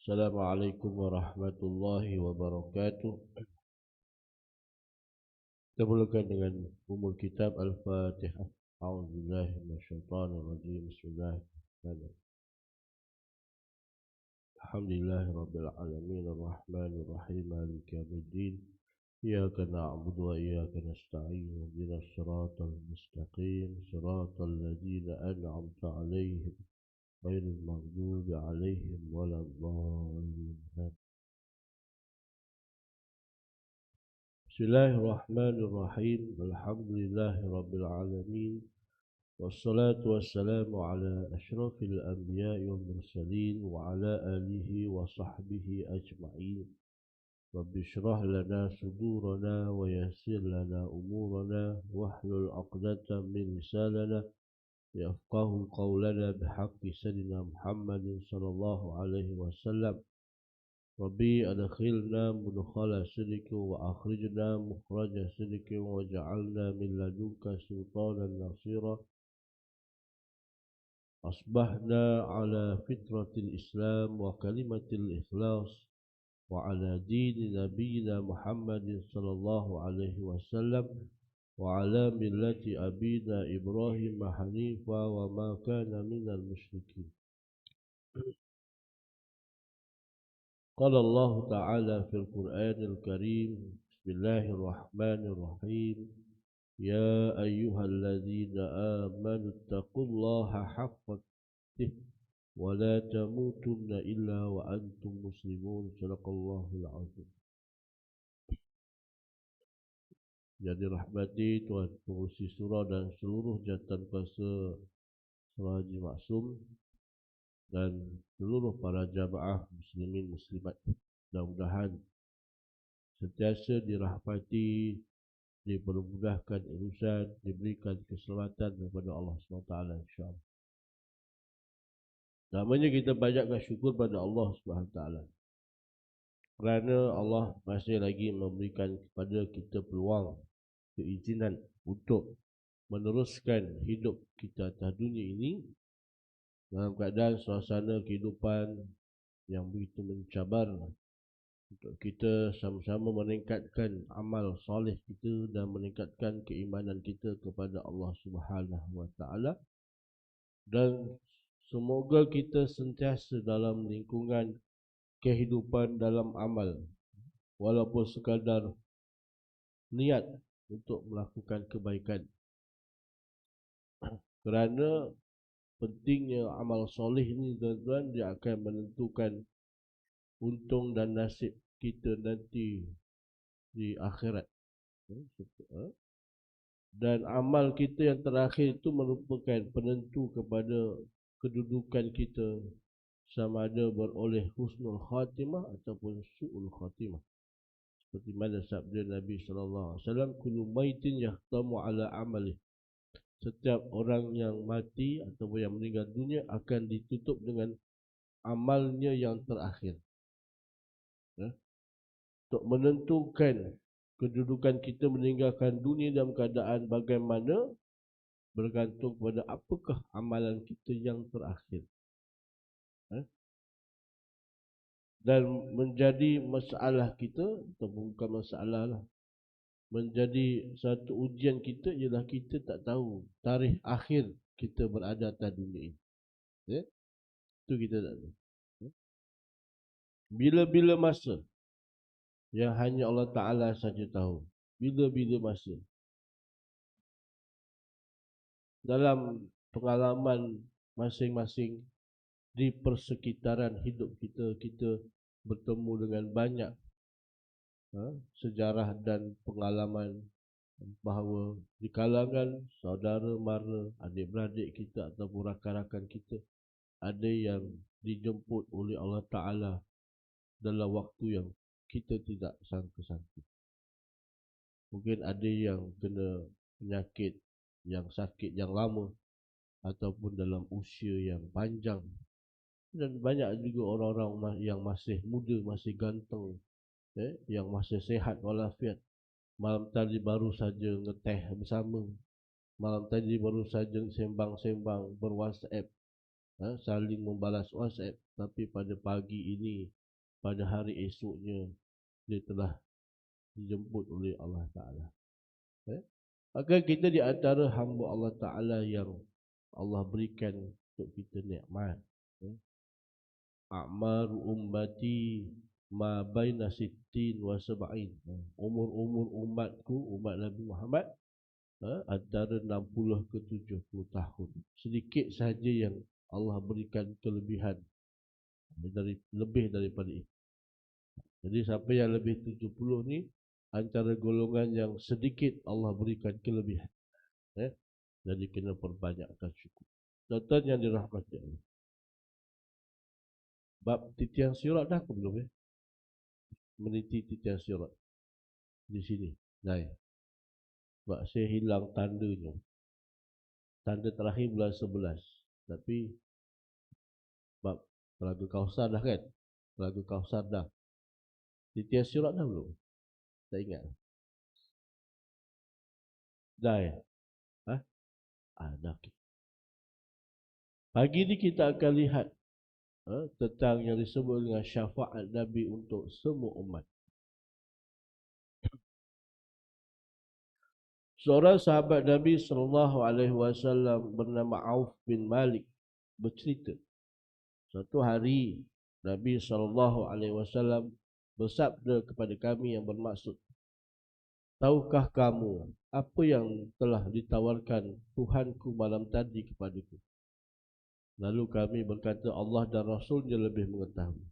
Assalamualaikum warahmatullahi wabarakatuh. Kita mulakan dengan umul kitab Al-Fatihah. A'udzubillahi minasyaitonirrajim. Bismillahirrahmanirrahim. Alhamdulillahi rabbil alamin arrahmanir rahim maliki yaumiddin. Iyyaka na'budu wa iyyaka nasta'in. Ihdinas siratal mustaqim. Siratal ladzina an'amta 'alaihim ghairil maghdubi 'alaihim waladdallin. Bismillahirrahmanirrahim. Alhamdulillahi rabbil alamin. Wassalatu wassalamu ala asyrafil anbiya'i wal mursalin wa ala alihi wa sahbihi ajma'in. Rabbi shrah lana sudurana wa yassir lana umurana wahlul 'uqdatam min lisanina yafqahu qawlana bihaqqi sayyidina Muhammadin sallallahu alaihi wasallam. Rabbi adkhilna mudkhala sidqin wa akhrijna mukhraja sidqin waj'alna min ladunka sultanan nasira. Asbahna ala fitratil Islam wa kalimatil ikhlas wa ala dini nabiyyina Muhammadin sallallahu alaihi wasallam wa ala millati abina Ibrahim hanifa wa ma kana minal musyrikin. Qala Allah Ta'ala fil Qur'anil Karim. Bismillahirrahmanirrahim. Ya ayyuhalladzina amanu taqullaha haqqa tuqatih wa la tamutunna illa wa antum muslimun. Shadaqallahul azim. Jadi rahmati Tuhan pengurusi surah dan seluruh jawatan kuasa Surah Haji Maksum dan seluruh para jamaah muslimin muslimat, mudah-mudahan sentiasa dirahmati, dipermudahkan urusan, diberikan keselamatan daripada Allah SWT, insyaAllah. Namanya kita banyakkan syukur pada Allah SWT, kerana Allah masih lagi memberikan kepada kita peluang, keizinan untuk meneruskan hidup kita atas dunia ini dalam keadaan suasana kehidupan yang begitu mencabar, untuk kita sama-sama meningkatkan amal soleh kita dan meningkatkan keimanan kita kepada Allah Subhanahu wa Ta'ala. Dan semoga kita sentiasa dalam lingkungan kehidupan dalam amal, walaupun sekadar niat untuk melakukan kebaikan. Kerana pentingnya amal soleh ini, tuan-tuan, dia akan menentukan untung dan nasib kita nanti di akhirat. Dan amal kita yang terakhir itu merupakan penentu kepada kedudukan kita, sama ada beroleh husnul khatimah ataupun su'ul khatimah. Seperti mana sabda Nabi SAW, kullu maitin yahtamu ala amalih. Setiap orang yang mati ataupun yang meninggal dunia akan ditutup dengan amalnya yang terakhir. Untuk menentukan kedudukan kita meninggalkan dunia dalam keadaan bagaimana, bergantung kepada apakah amalan kita yang terakhir. Dan menjadi masalah kita, atau bukan masalah lah, menjadi satu ujian kita ialah kita tak tahu tarikh akhir kita berada atas dunia ini. Itu kita tak tahu. Bila-bila masa yang hanya Allah Ta'ala saja tahu. Bila-bila masa. Dalam pengalaman masing-masing di persekitaran hidup kita, kita bertemu dengan banyak sejarah dan pengalaman bahawa di kalangan saudara mara, adik-beradik kita ataupun rakan-rakan kita, ada yang dijemput oleh Allah Ta'ala dalam waktu yang kita tidak sangka-sangka. Mungkin ada yang kena penyakit, yang sakit yang lama, ataupun dalam usia yang panjang. Dan banyak juga orang-orang yang masih muda, masih ganteng, yang masih sehat walafiat. Malam tadi baru saja ngeteh bersama, malam tadi baru saja sembang-sembang ber-WhatsApp, saling membalas WhatsApp, tapi pada pagi ini, pada hari esoknya, dia telah dijemput oleh Allah Ta'ala. Maka kita di antara hamba Allah Ta'ala yang Allah berikan untuk kita nikmat. A'mar ummati ma baina sittin wa sab'in. Umur umatku, umat Nabi Muhammad, antara 60 ke 70 tahun. Sedikit sahaja yang Allah berikan kelebihan lebih daripada itu. Jadi siapa yang lebih 70 ni antara golongan yang sedikit Allah berikan kelebihan. Jadi kena perbanyakkan syukur. Tuan-tuan yang dirahmati Allah, bab titian sirat dah ke belum? Meniti titian sirat di sini. Dah. Sebab saya hilang tandanya. Tanda terakhir bulan 11. Tapi bab Telaga Kausar dah kan? Telaga Kausar dah. Titian sirat dah belum? Tak ingat. Dah ya? Dah. Pagi ni kita akan lihat tentang yang disebut dengan syafaat Nabi untuk semua umat. Seorang sahabat Nabi SAW bernama Auf bin Malik bercerita, suatu hari Nabi SAW bersabda kepada kami yang bermaksud, tahukah kamu apa yang telah ditawarkan Tuhanku malam tadi kepadaku? Lalu kami berkata, Allah dan Rasulnya lebih mengetahui.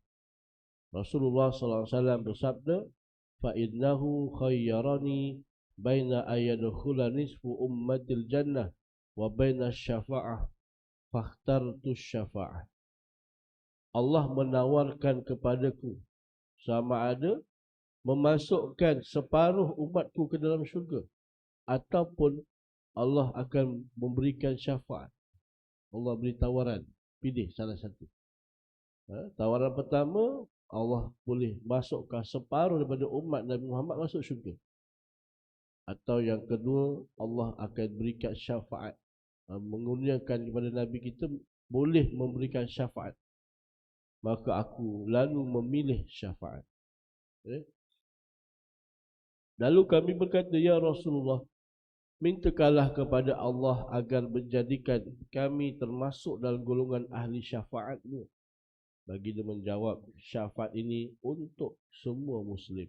Rasulullah SAW bersabda, فَإِنَّهُ خَيَّرَنِي بَيْنَ أَيَدْخُلَ نِصْفُ أُمَّةِ الْجَنَّةِ وَبَيْنَ الشَّفَاعَةِ فَاخْتَرْتُ الشَّفَاعَةِ. Allah menawarkan kepadaku sama ada memasukkan separuh umatku ke dalam syurga, ataupun Allah akan memberikan syafaat. Allah beri tawaran, pilih salah satu. Tawaran pertama, Allah boleh masukkan separuh daripada umat Nabi Muhammad masuk syurga. Atau yang kedua, Allah akan berikan syafaat, mengurniakan kepada Nabi kita boleh memberikan syafaat. Maka aku lalu memilih syafaat. Lalu kami berkata, ya Rasulullah, mintakanlah kepada Allah agar menjadikan kami termasuk dalam golongan ahli syafaat-Mu. Baginda menjawab, syafaat ini untuk semua Muslim.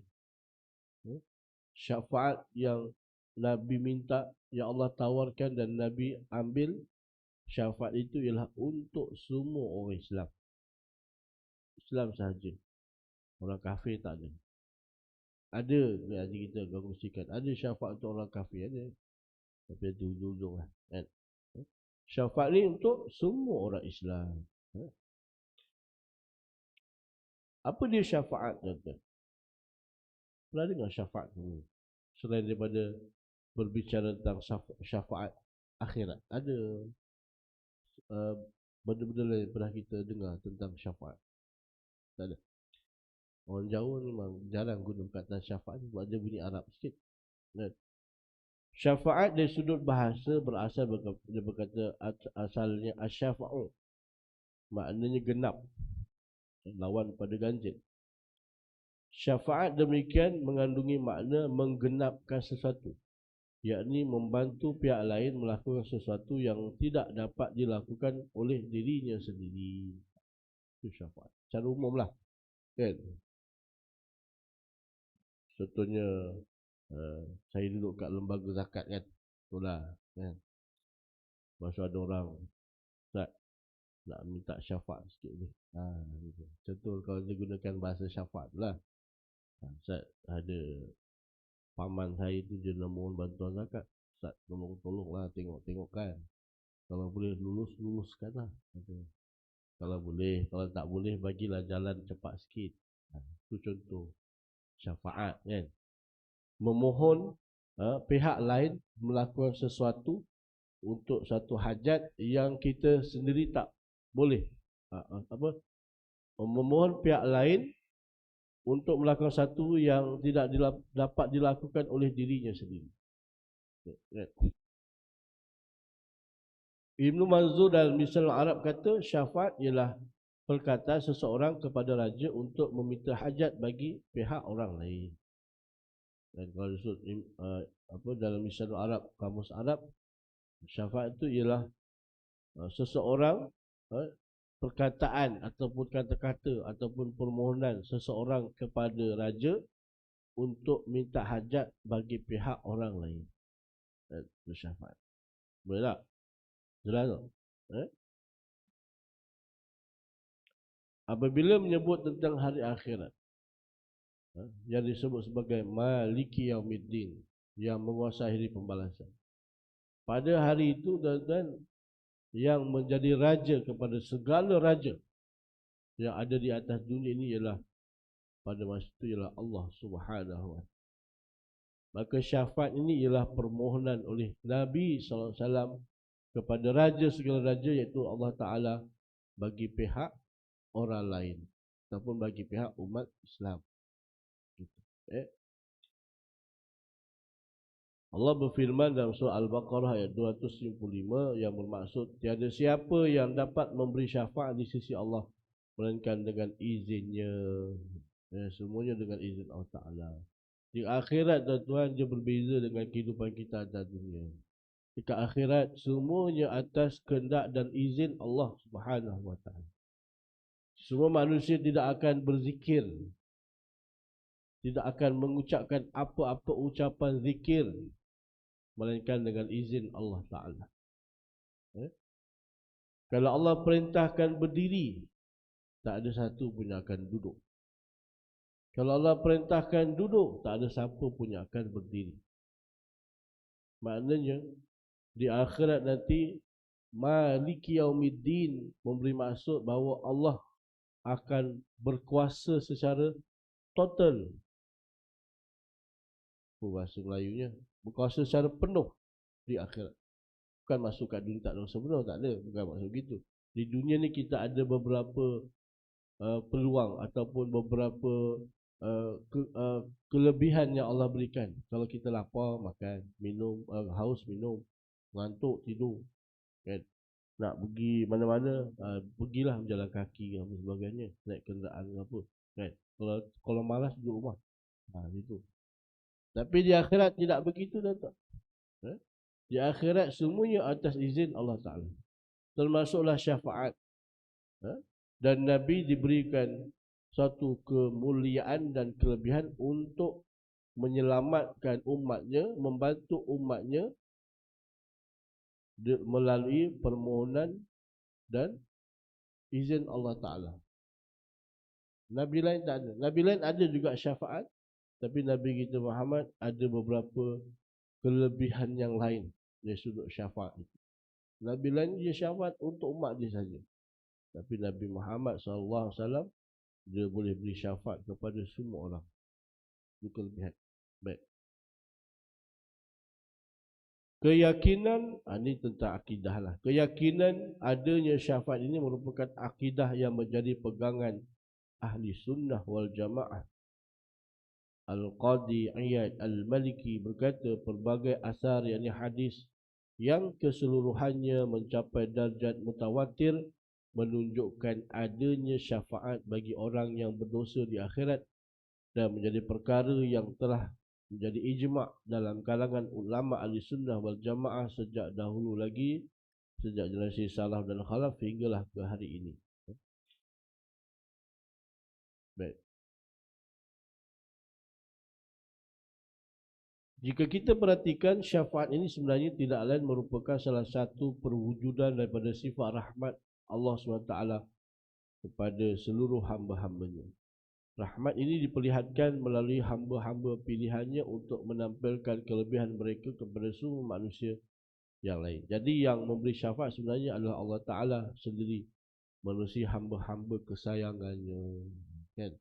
Syafaat yang Nabi minta, yang Allah tawarkan dan Nabi ambil, syafaat itu ialah untuk semua orang Islam. Islam sahaja. Orang kafir tak ada. Ada nanti kita kongsikan, ada syafaat untuk orang kafir, ada. Tapi itu ujung-ujung lah, kan? Syafaat ni untuk semua orang Islam. Apa dia syafaat, tuan-tuan? Pernah dengar syafaat ni? Selain daripada berbicara tentang syafaat akhirat, ada benda-benda lain pernah kita dengar tentang syafaat? Tak ada. Orang Jawa memang jarang guna perkataan syafaat sebab dia bunyi Arab sikit. Syafaat dari sudut bahasa berasal dia berkata asalnya asyafa'u, maknanya genap, lawan pada ganjil. Syafaat demikian mengandungi makna menggenapkan sesuatu, yakni membantu pihak lain melakukan sesuatu yang tidak dapat dilakukan oleh dirinya sendiri. Itu syafaat secara umum lah, kan? Contohnya saya duduk kat lembaga zakat, kan? Itulah, kan? Masa ada orang tak nak minta syafaat sikit ni. Gitu. Contoh kalau dia gunakan bahasa syafaat lah. Ustaz, ada paman saya tu dia nak mohon bantuan zakat. Ustaz, tolonglah tengok kan. Kalau boleh luluskan lah. Kalau boleh, kalau tak boleh bagilah jalan cepat sikit. Itu contoh syafaat, kan? Memohon pihak lain melakukan sesuatu untuk satu hajat yang kita sendiri tak boleh. Memohon pihak lain untuk melakukan satu yang tidak dapat dilakukan oleh dirinya sendiri. Ibnu Manzur dalam Misal Arab kata syafaat ialah perkataan seseorang kepada raja untuk meminta hajat bagi pihak orang lain. Dan kalau disebut dalam Misal Arab, kamus Arab, syafaat itu ialah seseorang, perkataan ataupun kata-kata ataupun permohonan seseorang kepada raja untuk minta hajat bagi pihak orang lain. Bersyafaat. Boleh tak? Jelas tak? Apabila menyebut tentang hari akhirat, yang disebut sebagai Maliki Yaumiddin, yang menguasai hari pembalasan. Pada hari itu, dan yang menjadi raja kepada segala raja yang ada di atas dunia ini ialah pada masa itu ialah Allah Subhanahu wa taala. Maka syafaat ini ialah permohonan oleh Nabi SAW kepada raja segala raja, iaitu Allah Ta'ala, bagi pihak orang lain ataupun bagi pihak umat Islam. Allah berfirman dalam surah Al-Baqarah ayat 255 yang bermaksud tiada siapa yang dapat memberi syafaat di sisi Allah melainkan dengan izinnya. Semuanya dengan izin Allah Ta'ala. Di akhirat tuan-tuan, dia berbeza dengan kehidupan kita atas dunia. Di akhirat semuanya atas kehendak dan izin Allah Subhanahu wa taala. Semua manusia tidak akan berzikir, tidak akan mengucapkan apa-apa ucapan zikir melainkan dengan izin Allah Ta'ala. Kalau Allah perintahkan berdiri, tak ada satu pun yang akan duduk. Kalau Allah perintahkan duduk, tak ada siapa pun yang akan berdiri. Maknanya di akhirat nanti Maliki Yaumiddin memberi maksud bahawa Allah akan berkuasa secara total. Bahasa Melayunya, berkuasa secara penuh di akhirat. Bukan masuk kat dunia tak ada sebenar, tak ada. Bukan maksud begitu. Di dunia ni kita ada beberapa peluang ataupun beberapa kelebihan yang Allah berikan. Kalau kita lapar, makan, minum, haus, minum, ngantuk, tidur, kan? Nak pergi mana-mana, pergilah berjalan kaki dan sebagainya, naik kenderaan apa, kan? Kalau malas duduk rumah. Itu. Tapi di akhirat tidak begitu, tak? Di akhirat semuanya atas izin Allah Ta'ala. Termasuklah syafaat. Dan Nabi diberikan satu kemuliaan dan kelebihan untuk menyelamatkan umatnya, membantu umatnya melalui permohonan dan izin Allah Ta'ala. Nabi lain tak ada. Nabi lain ada juga syafaat, tapi Nabi kita Muhammad ada beberapa kelebihan yang lain dari sudut syafaat itu. Nabi lain dia syafaat untuk umat dia saja. Tapi Nabi Muhammad SAW, dia boleh beri syafaat kepada semua orang. Itu kelebihan. Baik. Keyakinan, ini tentang akidah lah. Keyakinan adanya syafaat ini merupakan akidah yang menjadi pegangan ahli sunnah wal jamaah. Al-Qadi Iyad Al-Maliki berkata, pelbagai asar yakni hadis yang keseluruhannya mencapai darjat mutawatir menunjukkan adanya syafaat bagi orang yang berdosa di akhirat dan menjadi perkara yang telah menjadi ijma' dalam kalangan ulama ahli sunnah wal jamaah sejak dahulu lagi, sejak generasi salaf dan khalaf hinggalah ke hari ini. Baik. Jika kita perhatikan, syafaat ini sebenarnya tidak lain merupakan salah satu perwujudan daripada sifat rahmat Allah SWT kepada seluruh hamba-hambanya. Rahmat ini diperlihatkan melalui hamba-hamba pilihannya untuk menampilkan kelebihan mereka kepada semua manusia yang lain. Jadi yang memberi syafaat sebenarnya adalah Allah Ta'ala sendiri melalui hamba-hamba kesayangannya, kan?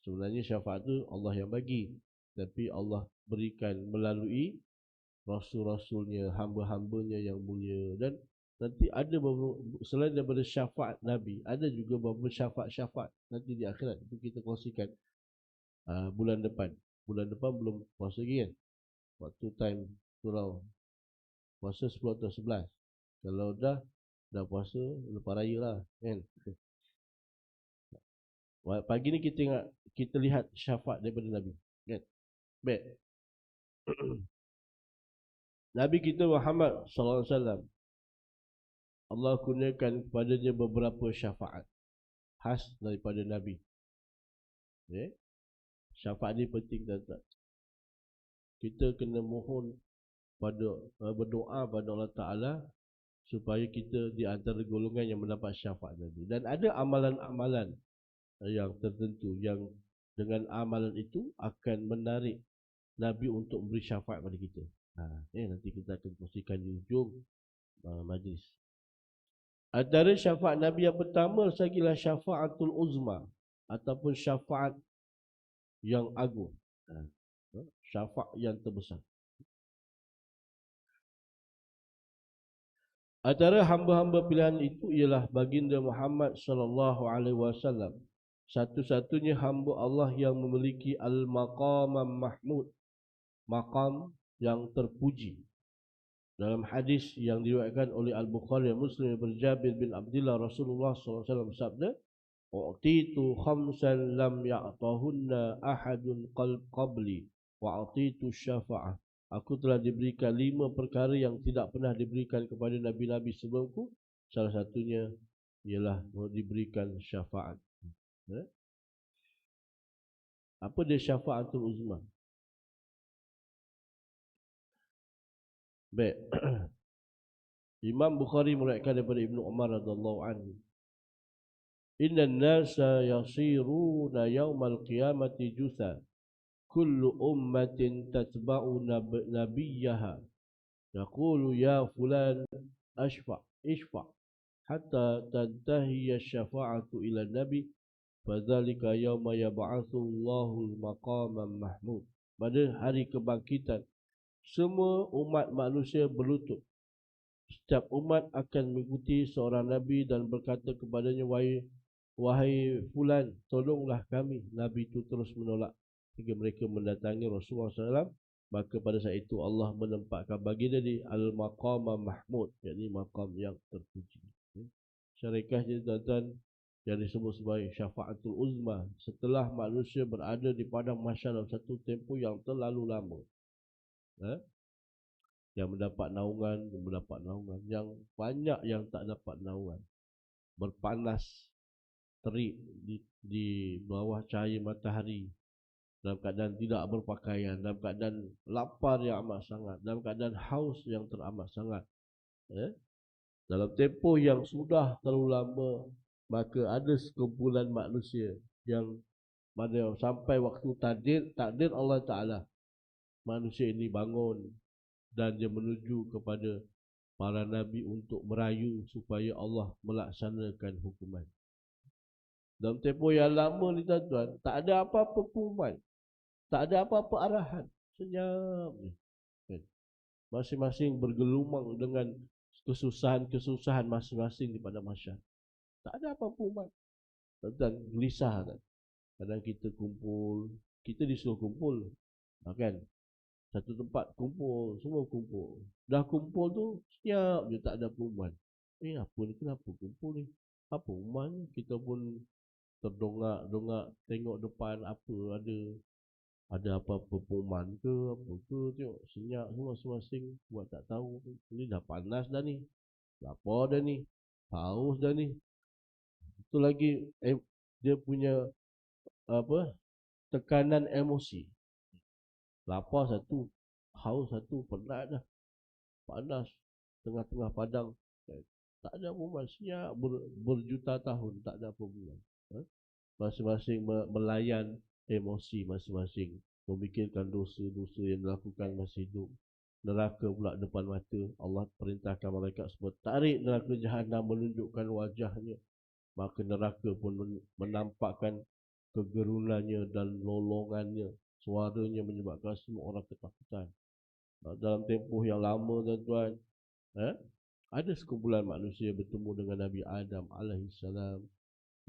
Sebenarnya syafaat itu Allah yang bagi, tapi Allah berikan melalui rasul-rasulnya, hamba-hambanya yang mulia. Dan nanti ada selain daripada syafaat Nabi, ada juga beberapa syafaat-syafaat nanti di akhirat. Itu kita kongsikan bulan depan. Bulan depan belum puasa lagi, kan? Waktu time surau puasa 10 atau 11. Kalau dah puasa lepas raya lah kan. Pagi ni kita lihat syafaat daripada Nabi kan. Baik. Nabi kita Muhammad sallallahu alaihi wasallam, Allah kurniakan kepadanya beberapa syafaat khas daripada Nabi. Okay. Syafaat ni penting tuan-tuan. Kita kena mohon berdoa pada Allah Ta'ala supaya kita di antara golongan yang mendapat syafaat tadi. Dan ada amalan-amalan yang tertentu yang dengan amalan itu akan menarik Nabi untuk memberi syafaat pada kita. Nanti kita akan kongsikan di ujung majlis. Antara syafaat Nabi yang pertama sagilah syafaatul uzma ataupun syafaat yang agung. Syafaat yang terbesar. Antara hamba-hamba pilihan itu ialah baginda Muhammad sallallahu alaihi wasallam, satu-satunya hamba Allah yang memiliki al-maqam mahmud, maqam yang terpuji. Dalam hadis yang diriwayatkan oleh Al-Bukhari dan Muslim daripada Jabir bin Abdullah, Rasulullah sallallahu alaihi wasallam bersabda, "U'titu khamsan lam ya'tahunna ahadun qabli wa a'titu syafa'ah." Aku telah diberikan 5 perkara yang tidak pernah diberikan kepada nabi-nabi sebelumku. Salah satunya ialah diberikan syafaat. Apa dia syafaatul uzma? Baik. Imam Bukhari meriwayatkan daripada Ibnu Umar radhiyallahu anhu, "Innan nasa yasiruna yaumal qiyamati jutha. Kullu ummatin tatba'u nabiyyaha. Yaqulu ya fulan ishfa' hatta tantahi syafa'atu ila nabi. Fadzalika yauma yab'atsu Allahu al-maqaman mahmud." Pada hari kebangkitan, semua umat manusia berlutut. Setiap umat akan mengikuti seorang nabi dan berkata kepadanya, wahai fulan, tolonglah kami. Nabi itu terus menolak hingga mereka mendatangi Rasulullah SAW. Maka pada saat itu Allah menempatkan baginda di al-maqam mahmud, yakni maqam yang terpuji. Syarikah jadi tuan-tuan yang disebut sebagai syafaatul uzma, setelah manusia berada di padang mahsyar dalam satu tempoh yang terlalu lama, yang mendapat naungan, yang banyak yang tak dapat naungan, berpanas terik di bawah cahaya matahari, dalam keadaan tidak berpakaian, dalam keadaan lapar yang amat sangat, dalam keadaan haus yang teramat sangat, dalam tempoh yang sudah terlalu lama. Maka ada sekumpulan manusia yang pada sampai waktu takdir Allah Ta'ala, manusia ini bangun dan dia menuju kepada para nabi untuk merayu supaya Allah melaksanakan hukuman. Dalam tempoh yang lama ni tuan-tuan, tak ada apa-apa pengumuman, tak ada apa-apa arahan, senyap je. Masing-masing bergelumang dengan kesusahan-kesusahan masing-masing di padang mahsyar. Tak ada apa-apa pengumuman. Tuan-tuan gelisah kan? Kadang kita kumpul, kita disuruh kumpul, kan? Satu tempat kumpul, semua kumpul. Dah kumpul tu, siap je, tak ada pengumuman. Apa ni, kenapa kumpul ni? Apa pengumuman ni? Kita pun terdongak-dongak, tengok depan apa ada apa-apa pengumuman ke, apa ke, tengok senyap semua masing-masing, buat tak tahu. Ni dah panas dah ni, lapar dah ni, haus dah ni. Itu lagi dia punya tekanan emosi. Lapar satu, haus satu, penat dah, panas tengah-tengah padang, tak ada pengumuman, siap berjuta tahun tak ada pengumuman. Masing-masing melayan emosi masing-masing, memikirkan dosa-dosa yang dilakukan masa hidup. Neraka pula depan mata. Allah perintahkan malaikat sebut tarik neraka jahanam, menunjukkan wajahnya. Maka neraka pun menampakkan kegerunannya dan lolongannya. Suaranya menyebabkan semua orang ketakutan. Dalam tempoh yang lama tuan-tuan, ada sekumpulan manusia bertemu dengan Nabi Adam alaihissalam.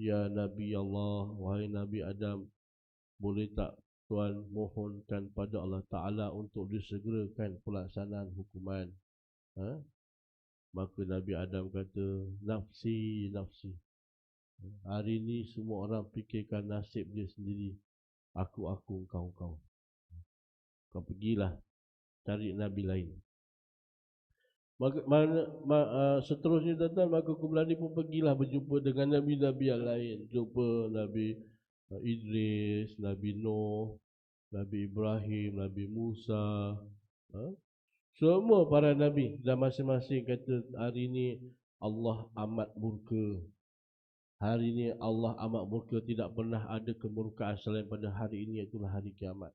Ya Nabi Allah, wahai Nabi Adam, boleh tak Tuan mohonkan pada Allah Ta'ala untuk disegerakan pelaksanaan hukuman? Maka Nabi Adam kata, nafsi, nafsi. Hari ini semua orang fikirkan nasib dia sendiri. Aku, kau. Kau pergilah cari Nabi lain. Seterusnya tuan-tuan, maka kumpulan ini pun pergilah berjumpa dengan Nabi-Nabi yang lain. Jumpa Nabi Idris, Nabi Nuh, Nabi Ibrahim, Nabi Musa, semua para Nabi. Dan masing-masing kata, hari ini Allah amat murka. Hari ini Allah amat murka. Tidak pernah ada kemurkaan selain pada hari ini, itulah hari kiamat.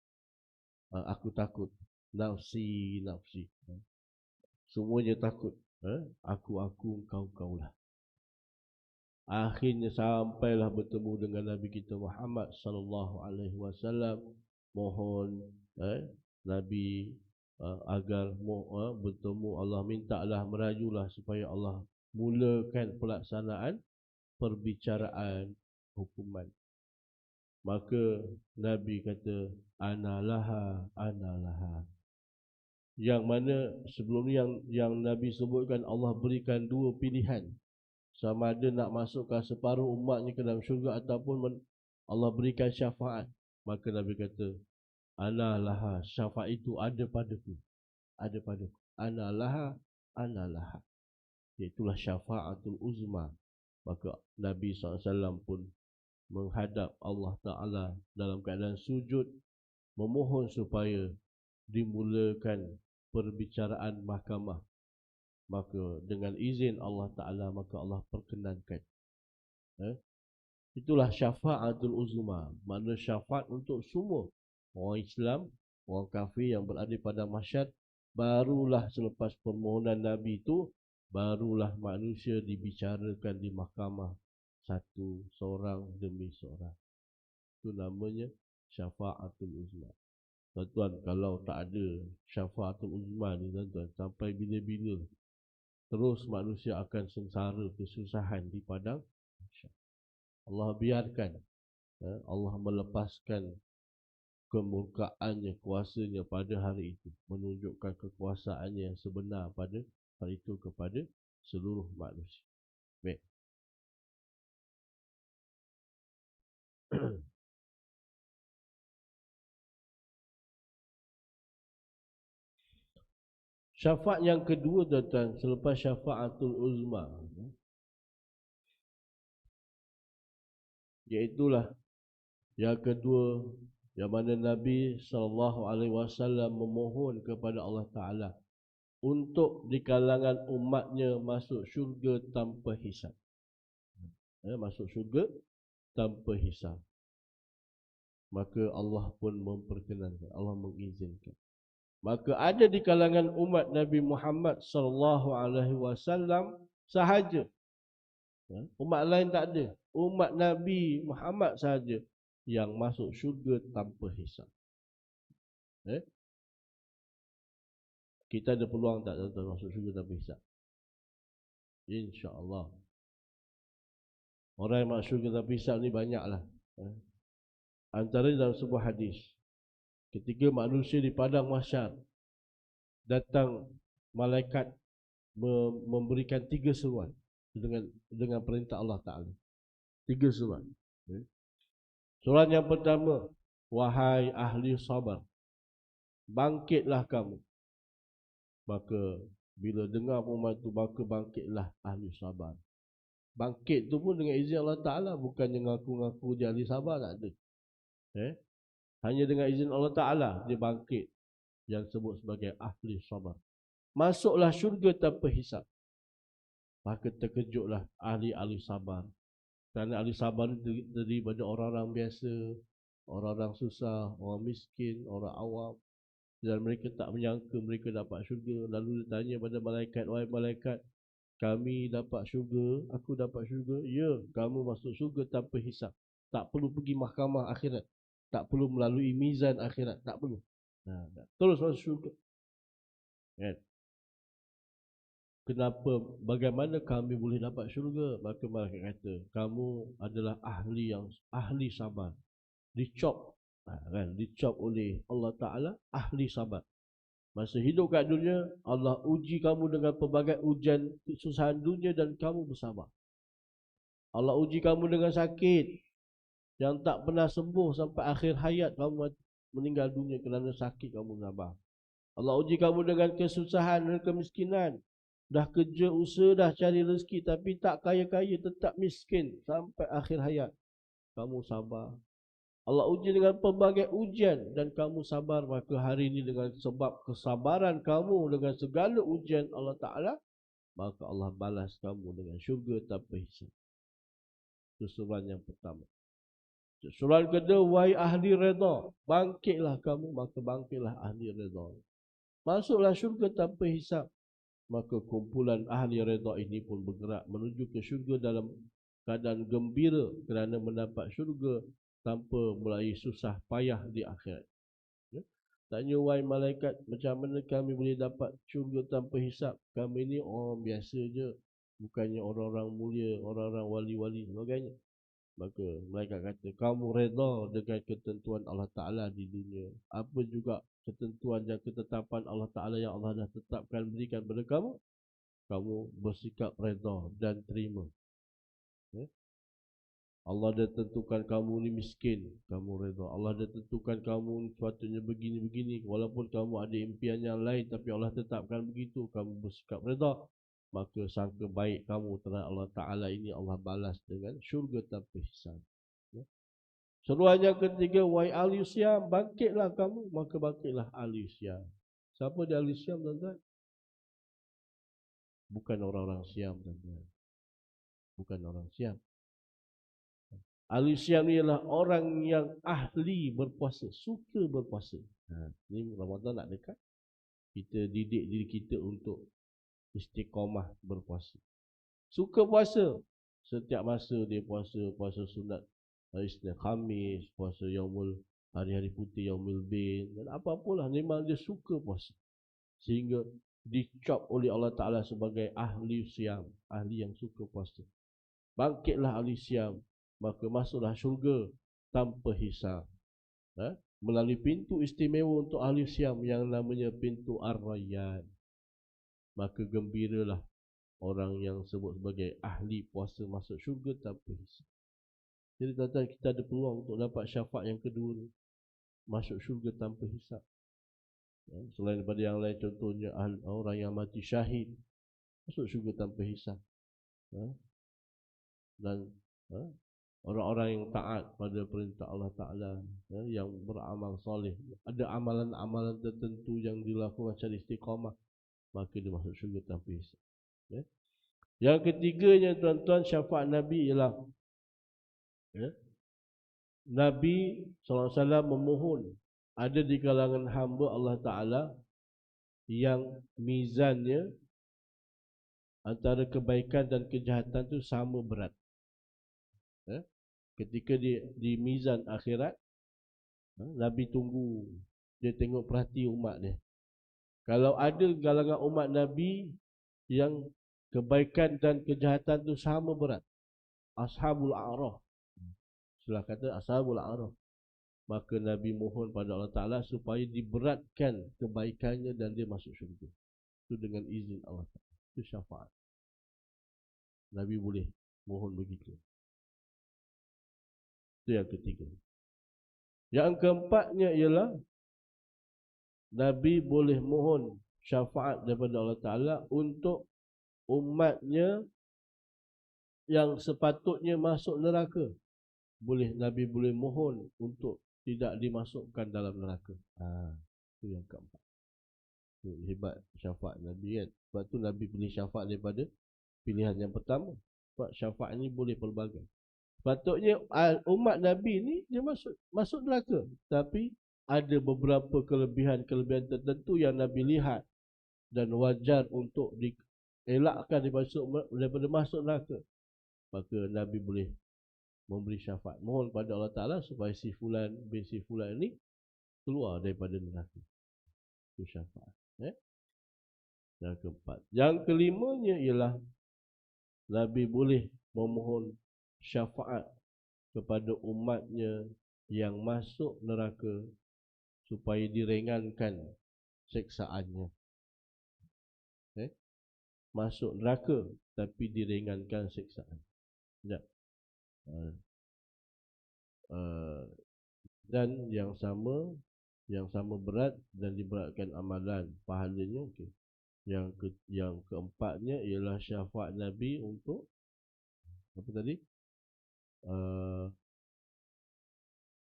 Aku takut. Nafsi, nafsi. Semuanya takut. Aku, kau lah. Akhirnya sampailah bertemu dengan Nabi kita Muhammad sallallahu alaihi wasallam. Mohon Nabi agar bertemu, Allah mintalah, merajulah supaya Allah mulakan pelaksanaan perbicaraan hukuman. Maka Nabi kata, ana laha. Yang mana sebelum ni yang Nabi sebutkan, Allah berikan dua pilihan. Sama ada nak masukkan separuh umatnya ke dalam syurga ataupun Allah berikan syafaat. Maka Nabi kata, ana laha, syafaat itu ada padaku. Ana laha. Iaitulah syafaatul uzma. Maka Nabi SAW pun menghadap Allah Ta'ala dalam keadaan sujud, memohon supaya dimulakan perbicaraan mahkamah. Maka dengan izin Allah Ta'ala, maka Allah perkenankan. Itulah syafaatul uzma. Makna syafaat untuk semua orang Islam, orang kafir yang berada pada mahsyar. Barulah selepas permohonan Nabi itu, barulah manusia dibicarakan di mahkamah, satu, seorang demi seorang. Itu namanya syafaatul uzma. Tuan-tuan, kalau tak ada syafaatul uzma ni tuan-tuan, sampai bila-bila terus manusia akan sengsara, kesusahan di padang mahsyar. Allah biarkan, Allah melepaskan kemurkaannya, kuasanya pada hari itu, menunjukkan kekuasaannya yang sebenar pada hari itu kepada seluruh manusia. Baik. Syafaat yang kedua tuan-tuan, selepas syafaatul uzma, iaitulah yang kedua, yang mana Nabi SAW memohon kepada Allah Ta'ala untuk di kalangan umatnya masuk syurga tanpa hisab. Masuk syurga tanpa hisab. Maka Allah pun memperkenankan, Allah mengizinkan. Maka ada di kalangan umat Nabi Muhammad SAW sahaja. Umat lain tak ada. Umat Nabi Muhammad sahaja yang masuk syurga tanpa hisab. Kita ada peluang tak tuan-tuan masuk syurga tanpa hisab? InsyaAllah. Orang yang masuk syurga tanpa hisab ni banyaklah. Antaranya dalam sebuah hadis, ketika manusia di padang mahsyar, datang malaikat memberikan 3 seruan dengan perintah Allah Ta'ala. 3 seruan. Seruan yang pertama, wahai ahli sabar, bangkitlah kamu. Maka bila dengar pengumuman itu, maka bangkitlah ahli sabar. Bangkit tu pun dengan izin Allah Ta'ala, bukannya ngaku-ngaku dia ahli sabar, tak ada. Hanya dengan izin Allah Ta'ala dia bangkit, yang sebut sebagai ahli sabar. Masuklah syurga tanpa hisab. Maka terkejutlah ahli-ahli sabar. Kerana ahli sabar terdiri pada orang-orang biasa, orang-orang susah, orang miskin, orang awam. Dan mereka tak menyangka mereka dapat syurga. Lalu dia tanya pada malaikat, wahai malaikat, kami dapat syurga, aku dapat syurga. Ya, kamu masuk syurga tanpa hisab. Tak perlu pergi mahkamah akhirat, tak perlu melalui mizan akhirat, tak perlu. Terus masuk syurga. Kenapa, bagaimana kami boleh dapat syurga? Maka malaikat kata, kamu adalah ahli sabar. Dicop oleh Allah Ta'ala, ahli sabar. Masa hidup kat dunia, Allah uji kamu dengan pelbagai ujian kesusahan dunia dan kamu bersabar. Allah uji kamu dengan sakit yang tak pernah sembuh sampai akhir hayat kamu meninggal dunia kerana sakit kamu sabar. Allah uji kamu dengan kesusahan dan kemiskinan. Dah kerja usaha, dah cari rezeki tapi tak kaya-kaya, tetap miskin sampai akhir hayat. Kamu sabar. Allah uji dengan pelbagai ujian dan kamu sabar, maka hari ini dengan sebab kesabaran kamu dengan segala ujian Allah Ta'ala, maka Allah balas kamu dengan syurga tanpa hisab. Itu surah yang pertama. Surah kedua, wahai ahli redha, bangkitlah kamu, maka bangkitlah ahli redha. Masuklah syurga tanpa hisab. Maka kumpulan ahli redha ini pun bergerak menuju ke syurga dalam keadaan gembira kerana mendapat syurga tanpa mulai susah payah di akhirat. Ya? Tanya wahai malaikat, macam mana kami boleh dapat syurga tanpa hisab? Kami ni orang biasa je, bukannya orang-orang mulia, orang-orang wali-wali sebagainya. Maka malaikat kata, kamu redha dengan ketentuan Allah Ta'ala di dunia. Apa juga ketentuan dan ketetapan Allah Ta'ala yang Allah dah tetapkan berikan kepada kamu, kamu bersikap redha dan terima. Ya? Allah dah tentukan kamu ni miskin, kamu redha. Allah dah tentukan kamu ni sepatutnya begini-begini, walaupun kamu ada impian yang lain, tapi Allah tetapkan begitu, kamu bersikap redha. Maka sangka baik kamu terhadap Allah Ta'ala ini Allah balas dengan syurga tanpa hisab. Ya. Seruan yang ketiga, wahai ahli Syam, bangkitlah kamu, maka bangkitlah ahli Syam. Siapa dia ahli Syam, tuan-tuan? Bukan orang-orang Syam, tuan-tuan. Bukan orang Syam. Ahli Syam ni ialah orang yang ahli berpuasa, suka berpuasa. Ni Ramadan nak dekat, kita didik diri kita untuk istiqamah berpuasa. Suka puasa. Setiap masa dia puasa, puasa sunat hari Isnin Khamis, puasa yaumul, hari-hari putih yaumul bin, dan apa-apalah, memang dia suka puasa. Sehingga dicap oleh Allah Ta'ala sebagai ahli Syam, ahli yang suka puasa. Bangkitlah ahli Syam, maka masuklah syurga tanpa hisab. Melalui pintu istimewa untuk ahli Syam yang namanya pintu Ar-Rayyan. Maka gembiralah orang yang sebut sebagai ahli puasa masuk syurga tanpa hisab. Jadi tuan-tuan, kita ada peluang untuk dapat syafaat yang kedua ni, masuk syurga tanpa hisab. Selain daripada yang lain, contohnya orang yang mati syahid, masuk syurga tanpa hisab. Dan orang-orang yang taat pada perintah Allah Ta'ala, yang beramal soleh, ada amalan-amalan tertentu yang dilakukan secara istiqamah, maka dia masuk syurga tanpa hisab. Yang ketiganya, tuan-tuan, syafaat Nabi ialah Nabi SAW memohon ada di kalangan hamba Allah Ta'ala yang mizannya antara kebaikan dan kejahatan itu sama berat. Ketika di mizan akhirat, Nabi tunggu, dia tengok perhati umat dia. Kalau ada kalangan umat Nabi yang kebaikan dan kejahatan itu sama berat, Ashabul A'raf, setelah kata Ashabul A'raf, maka Nabi mohon pada Allah Ta'ala supaya diberatkan kebaikannya dan dia masuk syurga. Itu dengan izin Allah Ta'ala. Itu syafaat. Nabi boleh mohon begitu. Itu yang ketiga. Yang keempatnya ialah Nabi boleh mohon syafaat daripada Allah Ta'ala untuk umatnya yang sepatutnya masuk neraka. Nabi boleh mohon untuk tidak dimasukkan dalam neraka. Itu yang keempat. Itu hebat syafaat Nabi kan. Sebab tu Nabi pilih syafaat daripada pilihan yang pertama. Sebab syafaat ni boleh pelbagai. Sepatutnya umat Nabi ni dia masuk neraka, tapi ada beberapa kelebihan-kelebihan tertentu yang Nabi lihat dan wajar untuk dielakkan daripada masuk neraka. Maka Nabi boleh memberi syafaat, mohon pada Allah Ta'ala supaya si fulan bin si fulan ini keluar daripada neraka. Itu syafaat. Yang keempat. Yang kelimanya ialah Nabi boleh memohon syafaat kepada umatnya yang masuk neraka supaya diringankan seksaannya. Masuk neraka tapi diringankan seksaan. Ya. Dan yang sama berat dan diberatkan amalan pahalanya. Okay. Yang keempatnya ialah syafaat Nabi untuk apa tadi?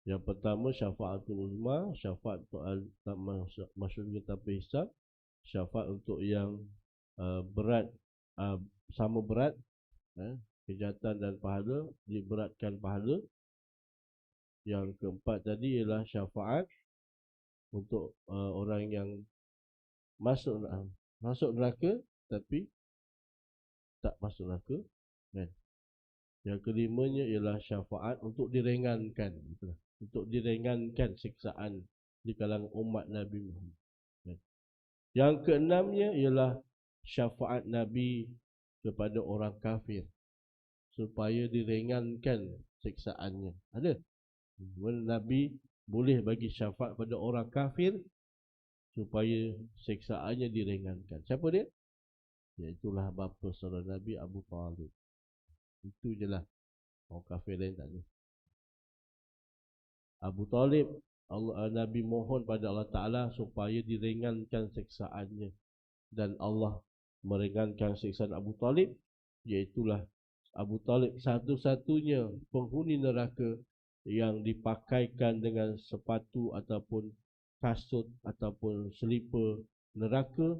Yang pertama syafaatul uzma, syafaat untuk masuk tanpa hisab, syafaat untuk yang berat, sama berat, kejahatan dan pahala, diberatkan pahala. Yang keempat tadi ialah syafaat untuk orang yang masuk neraka tapi tak masuk neraka, kan? Yang kelimanya ialah syafaat untuk diringankan, untuk diringankan siksaan di kalangan umat Nabi Muhammad. Yang keenamnya ialah syafaat Nabi kepada orang kafir supaya diringankan siksaannya. Ada? Nabi boleh bagi syafaat pada orang kafir supaya siksaannya diringankan. Siapa dia? Iaitulah bapa saudara Nabi, Abu Talib. Itu je lah. Orang kafir lain tak ada. Abu Talib, Nabi mohon pada Allah Ta'ala supaya diringankan siksaannya. Dan Allah meringankan siksaan Abu Talib. Iaitulah Abu Talib satu-satunya penghuni neraka yang dipakaikan dengan sepatu ataupun kasut ataupun selipar neraka.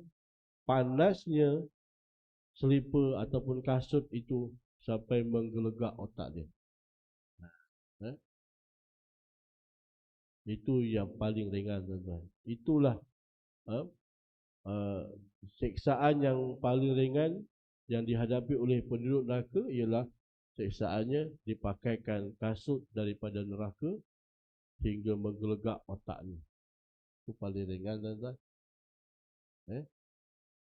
Panasnya selipar ataupun kasut itu sampai menggelegak otak dia. Itu yang paling ringan, tuan-tuan. Itulah siksaan yang paling ringan yang dihadapi oleh penduduk neraka, ialah siksaannya dipakaikan kasut daripada neraka hingga menggelegak otaknya. Itu paling ringan, tuan-tuan.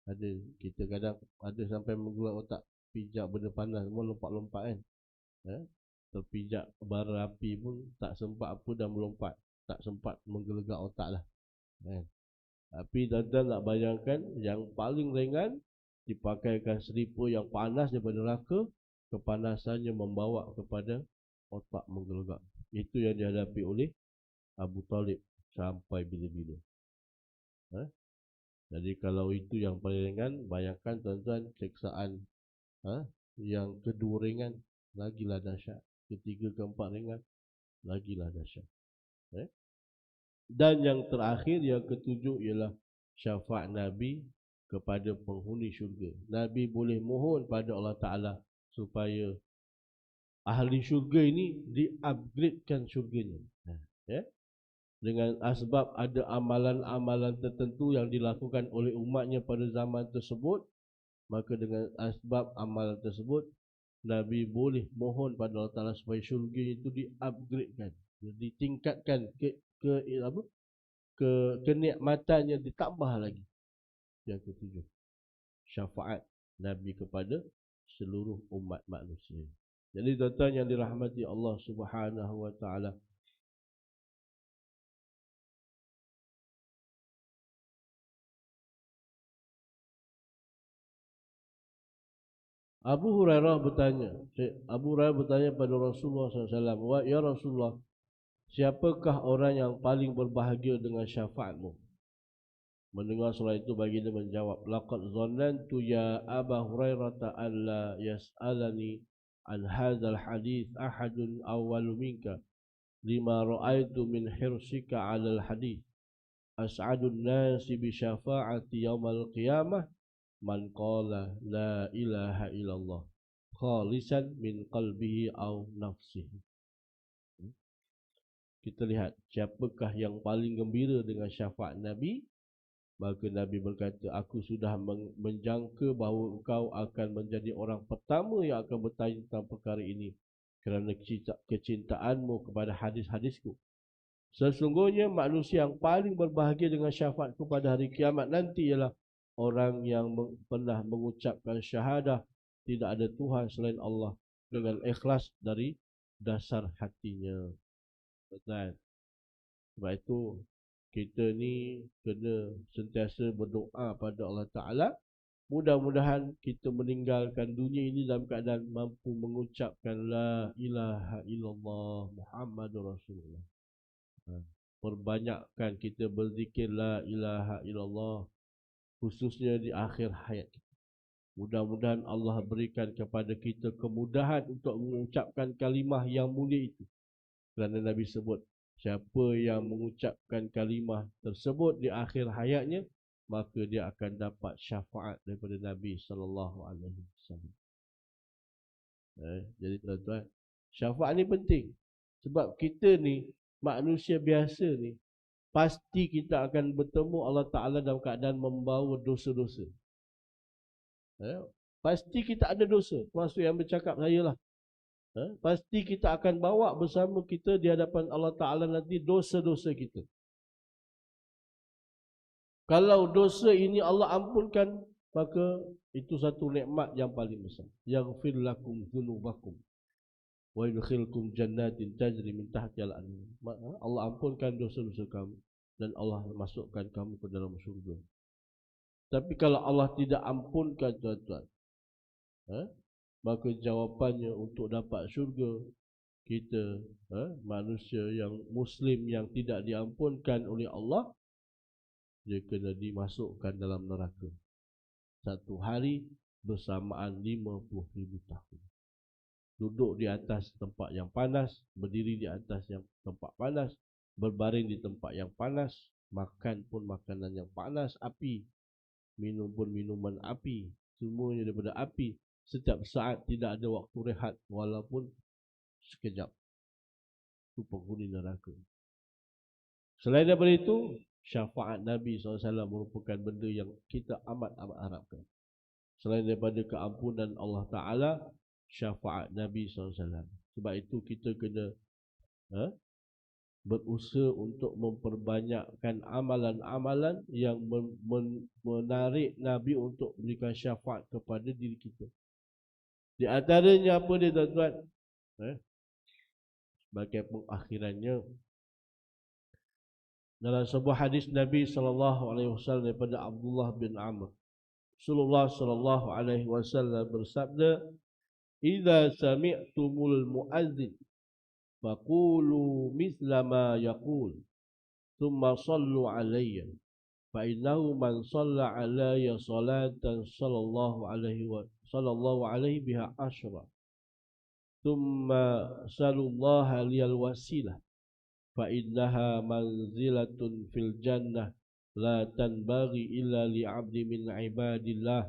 Ada, kita kadang ada sampai menggelegak otak, pijak benda panas semua lompat-lompat, kan? Terpijak bara api pun tak sempat apa dah melompat, tak sempat menggelegak otak lah, kan? Tapi tuan-tuan nak bayangkan yang paling ringan dipakaikan selipar yang panas daripada neraka, kepanasannya membawa kepada otak menggelegak. Itu yang dihadapi oleh Abu Talib sampai bila-bila. Jadi kalau itu yang paling ringan, bayangkan tuan-tuan siksaan yang kedua ringan, lagilah dahsyat. Ketiga, keempat ringan, lagilah dahsyat. Dan yang terakhir, yang ketujuh, ialah syafaat Nabi kepada penghuni syurga. Nabi boleh mohon pada Allah Ta'ala supaya ahli syurga ini di-upgradekan syurganya, dengan asbab ada amalan-amalan tertentu yang dilakukan oleh umatnya pada zaman tersebut. Maka dengan asbab amalan tersebut, Nabi boleh mohon pada Allah Ta'ala supaya syurga itu di-upgradekan, ditingkatkan kenikmatannya ditambah lagi. Yang ketujuh, syafaat Nabi kepada seluruh umat manusia. Jadi tuan-tuan yang dirahmati Allah Subhanahu wa Ta'ala, Abu Hurairah bertanya pada Rasulullah SAW, ya Rasulullah, siapakah orang yang paling berbahagia dengan syafaatmu? Mendengar surah itu, baginda menjawab, laqad zannantu ya Aba Hurairah alla yas'alani an hadzal hadits ahadun awwalu minka lima ra'aitu min hirsika 'alal hadits as'adun nasi bi syafa'ati yaumal qiyamah man qala la ilaha illallah khalisan min qalbihi aw nafsihi. Kita lihat siapakah yang paling gembira dengan syafaat Nabi. Maka Nabi berkata, aku sudah menjangka bahawa engkau akan menjadi orang pertama yang akan bertanya tentang perkara ini kerana kecintaanmu kepada hadis-hadisku. Sesungguhnya manusia yang paling berbahagia dengan syafaatku pada hari kiamat nanti ialah orang yang pernah mengucapkan syahadah tidak ada Tuhan selain Allah dengan ikhlas dari dasar hatinya. Betul. Sebab itu kita ni kena sentiasa berdoa pada Allah Ta'ala. Mudah-mudahan kita meninggalkan dunia ini dalam keadaan mampu mengucapkan La ilaha illallah Muhammadur Rasulullah. Perbanyakkan kita berzikir La ilaha illallah, khususnya di akhir hayat kita. Mudah-mudahan Allah berikan kepada kita kemudahan untuk mengucapkan kalimah yang mulia itu. Kerana Nabi sebut, siapa yang mengucapkan kalimah tersebut di akhir hayatnya, maka dia akan dapat syafaat daripada Nabi SAW. Jadi tuan-tuan, syafaat ni penting. Sebab kita ni, manusia biasa ni, pasti kita akan bertemu Allah Ta'ala dalam keadaan membawa dosa-dosa. Pasti kita ada dosa. Termasuk yang bercakap saya lah. Pasti kita akan bawa bersama kita di hadapan Allah Ta'ala nanti dosa-dosa kita. Kalau dosa ini Allah ampunkan, maka itu satu nikmat yang paling besar. Yaghfir lakum dzunubakum wa yudkhilkum jannatin tajri min tahtiha al-anhar. Allah ampunkan dosa-dosa kamu dan Allah masukkan kamu ke dalam syurga. Tapi kalau Allah tidak ampunkan tuan-tuan, maka jawapannya untuk dapat syurga, kita manusia yang Muslim yang tidak diampunkan oleh Allah, dia kena dimasukkan dalam neraka. Satu hari bersamaan 50,000 tahun. Duduk di atas tempat yang panas, berdiri di atas yang tempat panas, berbaring di tempat yang panas, makan pun makanan yang panas, api, minum pun minuman api, semuanya daripada api. Setiap saat tidak ada waktu rehat walaupun sekejap. Itu penghuni neraka. Selain daripada itu, syafaat Nabi SAW merupakan benda yang kita amat-amat harapkan. Selain daripada keampunan Allah Ta'ala, syafaat Nabi SAW. Sebab itu kita kena berusaha untuk memperbanyakkan amalan-amalan yang menarik Nabi untuk memberikan syafaat kepada diri kita. Di antaranya apa dia tuan-tuan? Sebagai pengakhirannya, dalam sebuah hadis Nabi SAW daripada Abdullah bin Amr, Rasulullah SAW bersabda, "Idza sami'tumul muazzin faqulu mithla ma yaqul, thumma sallu alayya, fa innahu man shalla alayya salatan sallallahu alaihi biha ashra, thumma salullaha liyal wasilah, fa innaha manzilatun fil jannah la tanbaghi illa li 'abdi min 'ibadillah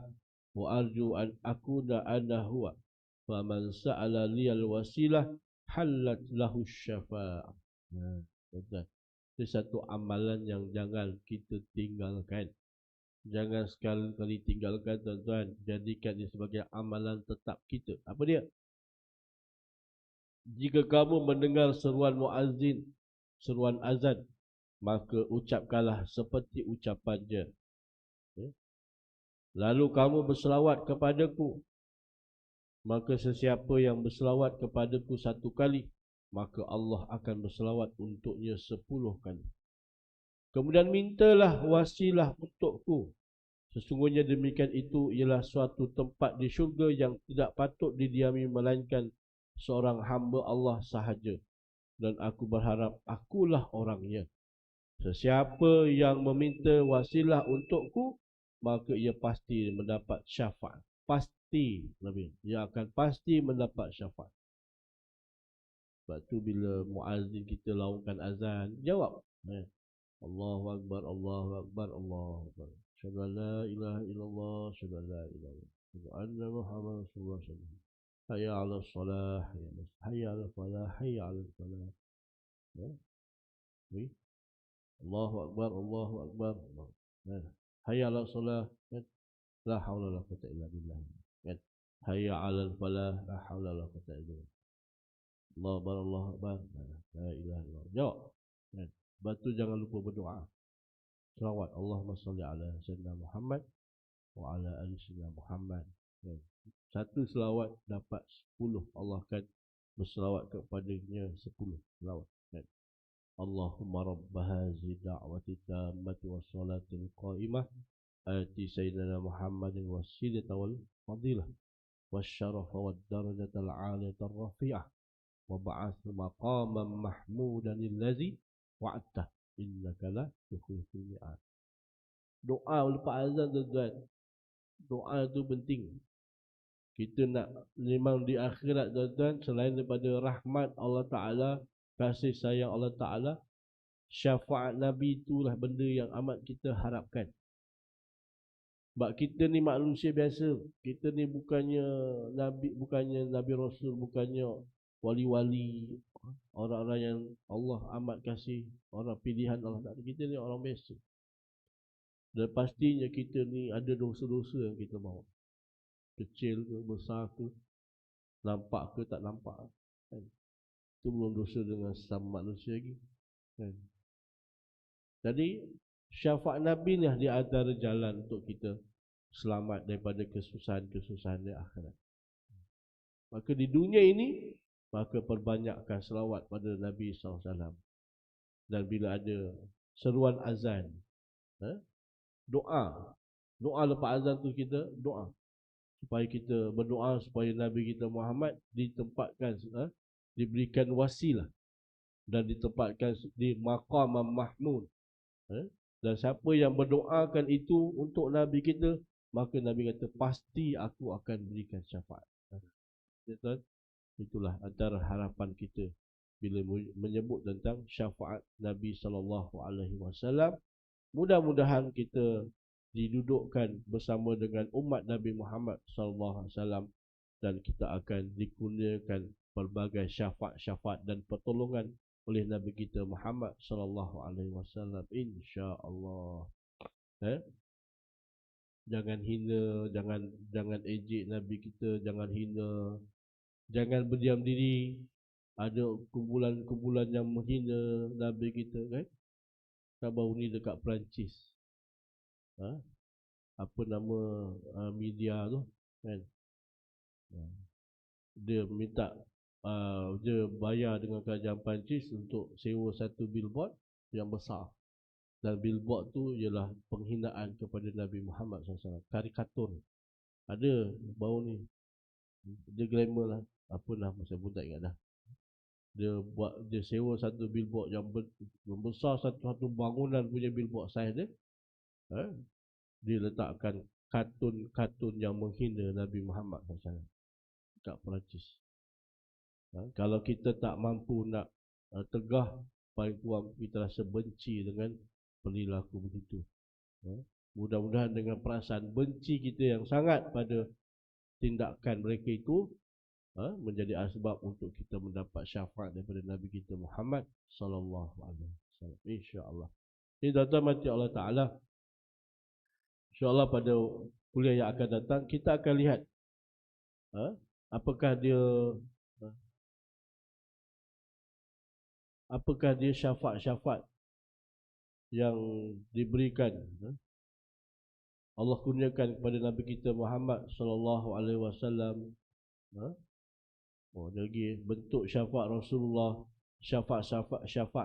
wa arju an akuna ana huwa, fa man sa'ala liyal wasilah halat lahu syafa'ah." Itu satu amalan yang jangan kita tinggalkan. Jangan sekali-kali tinggalkan tuan-tuan. Jadikan dia sebagai amalan tetap kita. Apa dia? Jika kamu mendengar seruan muazzin, seruan azan, maka ucapkanlah seperti ucapannya. Lalu kamu berselawat kepadaku, maka sesiapa yang berselawat kepadaku 1 kali, maka Allah akan berselawat untuknya 10 kali. Kemudian mintalah wasilah untukku. Sesungguhnya demikian itu ialah suatu tempat di syurga yang tidak patut didiami melainkan seorang hamba Allah sahaja. Dan aku berharap akulah orangnya. Sesiapa yang meminta wasilah untukku, maka ia pasti mendapat syafaat. Pasti, dia akan pasti mendapat syafaat. Sebab tu bila muazzin kita laungkan azan, jawab, Allahu Akbar, Allahu Akbar, Allahu Akbar. Asyhadu an la ilaha illallah, asyhadu an la ilaha illallah, asyhadu anna Muhammadar Rasulullah sallallahu alaihi wasallam. Hayya 'alas shalah, hayya 'alal falah, hayya 'alal falah. Allahu Akbar, Allahu Akbar. Hayya 'alas shalah, la haula wala quwwata illa billah. Hayya 'alal falah, la haula wala quwwata illa billah. Allahu Akbar, Allahu Akbar. La ilaha illallah. Jawab. Lepas tu jangan lupa berdoa. Selawat Allahumma salli ala sayyidina Muhammad wa ala ali sayyidina Muhammad. Satu selawat dapat 10. Allah akan berselawat kepadanya 10 selawat. Allahumma rabb hadhihi da'wati tammati wassalatil qa'imah ati sayyidina Muhammadin wasilata wal fadilah wasyarafa wad darajatal 'aliyatar rafi'ah wa ba'ath maqaman mahmudan allazi wa'adta innaka la tukhliful mi'ad. Doa lepas azan tuan-tuan, doa tu penting. Kita nak memang di akhirat tuan-tuan, selain daripada rahmat Allah Ta'ala, kasih sayang Allah Ta'ala, syafaat Nabi itulah benda yang amat kita harapkan. Sebab kita ni manusia biasa. Kita ni bukannya Nabi Rasul, bukannya wali-wali, orang-orang yang Allah amat kasih, orang pilihan Allah Ta'ala. Kita ni orang biasa. Dan pastinya kita ni ada dosa-dosa yang kita bawa. Kecil ke, besar ke, nampak ke, tak nampak kan? Itu belum dosa dengan sesama manusia lagi kan? Jadi syafaat Nabi ni di antara jalan untuk kita selamat daripada kesusahan-kesusahan di akhirat. Maka di dunia ini, maka perbanyakkan selawat pada Nabi SAW. Dan bila ada seruan azan, doa lepas azan tu kita doa supaya kita berdoa supaya Nabi kita Muhammad ditempatkan, diberikan wasilah dan ditempatkan di maqam mahmud. Dan siapa yang berdoakan itu untuk Nabi kita, maka Nabi kata pasti aku akan berikan syafaat. Itulah antara harapan kita bila menyebut tentang syafaat Nabi SAW. Mudah-mudahan kita didudukkan bersama dengan umat Nabi Muhammad SAW dan kita akan dikurniakan pelbagai syafaat-syafaat dan pertolongan oleh Nabi kita Muhammad SAW, insya-Allah. Jangan hina, jangan ejek Nabi kita, jangan hina, jangan berdiam diri. Ada kumpulan-kumpulan yang menghina Nabi kita kan. Baru ni dekat Perancis, apa nama media tu kan, dia minta dia bayar dengan kerajaan Perancis untuk sewa satu billboard yang besar. Dan billboard tu ialah penghinaan kepada Nabi Muhammad SAW, karikatur. Ada baru ni, dia glamour lah, apa nama saya pun tak ingat dah. Dia sewa satu billboard yang besar, satu bangunan punya billboard size dia. Dia letakkan kartun-kartun yang menghina Nabi Muhammad SAW kat Perancis. Kalau kita tak mampu nak tegah, paling kurang kita rasa benci dengan perilaku begitu. Mudah-mudahan dengan perasaan benci kita yang sangat pada tindakan mereka itu, menjadi asbab untuk kita mendapat syafaat daripada Nabi kita Muhammad sallallahu alaihi wasallam, insya-Allah. Ini tuan-tuan mati Allah Taala, insya-Allah pada kuliah yang akan datang kita akan lihat apakah dia syafaat-syafaat yang diberikan, Allah kurniakan kepada Nabi kita Muhammad sallallahu alaihi wasallam. Lagi bentuk syafaat Rasulullah, syafaat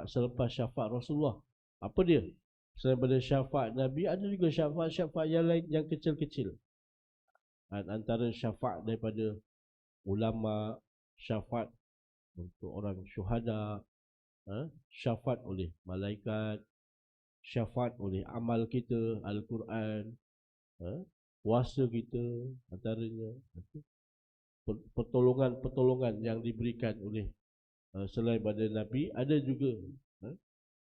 selepas syafaat Rasulullah. Apa dia? Selain daripada syafaat Nabi, ada juga syafaat-syafaat yang lain yang kecil-kecil. Antara syafaat daripada ulama, syafaat untuk orang syuhada, syafaat oleh malaikat, syafaat oleh amal kita, Al-Quran, puasa kita, antaranya pertolongan-pertolongan yang diberikan oleh selain pada Nabi. Ada juga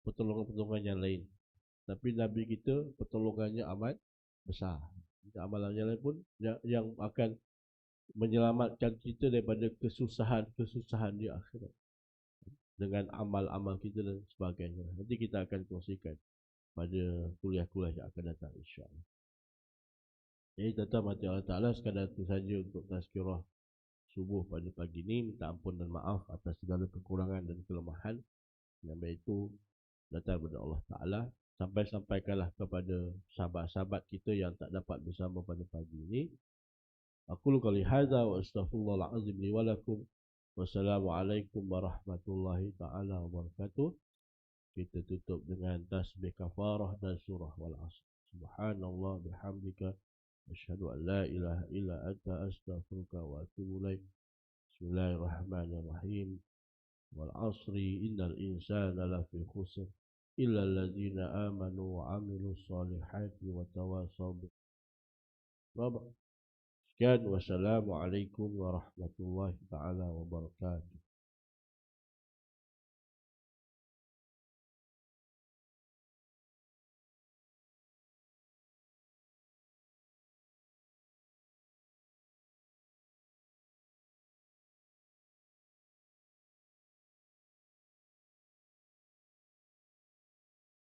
pertolongan-pertolongan yang lain, tapi Nabi kita pertolongannya amat besar. Amalan yang lain pun yang akan menyelamatkan kita daripada kesusahan-kesusahan di akhirat dengan amal-amal kita dan sebagainya. Nanti kita akan kongsikan pada kuliah-kuliah yang akan datang, insya-Allah. Jadi tuan-tuan mati Allah Ta'ala, sekadar itu saja untuk tazkirah subuh pada pagi ini. Minta ampun dan maaf atas segala kekurangan dan kelemahan. Yang itu datang daripada Allah Ta'ala. Sampaikanlah kepada sahabat-sahabat kita yang tak dapat bersama pada pagi ini. Aqulu qali hadza wa astaghfirullahal azim li wa lakum. Wassalamualaikum warahmatullahi ta'ala wabarakatuh. Kita tutup dengan tasbih kafarah dan surah wal asr. Subhanallah bihamdika asyhadu an la ilaha illa anta astaghfiruka wa atubu ilaik. Bismillahirrahmanirrahim. Wal asri innal insana lafi khusr illa alladzina amanu wa amilus solihati wa tawasaw bil sabr. Sekian, wassalamualaikum warahmatullahi taala wabarakatuh.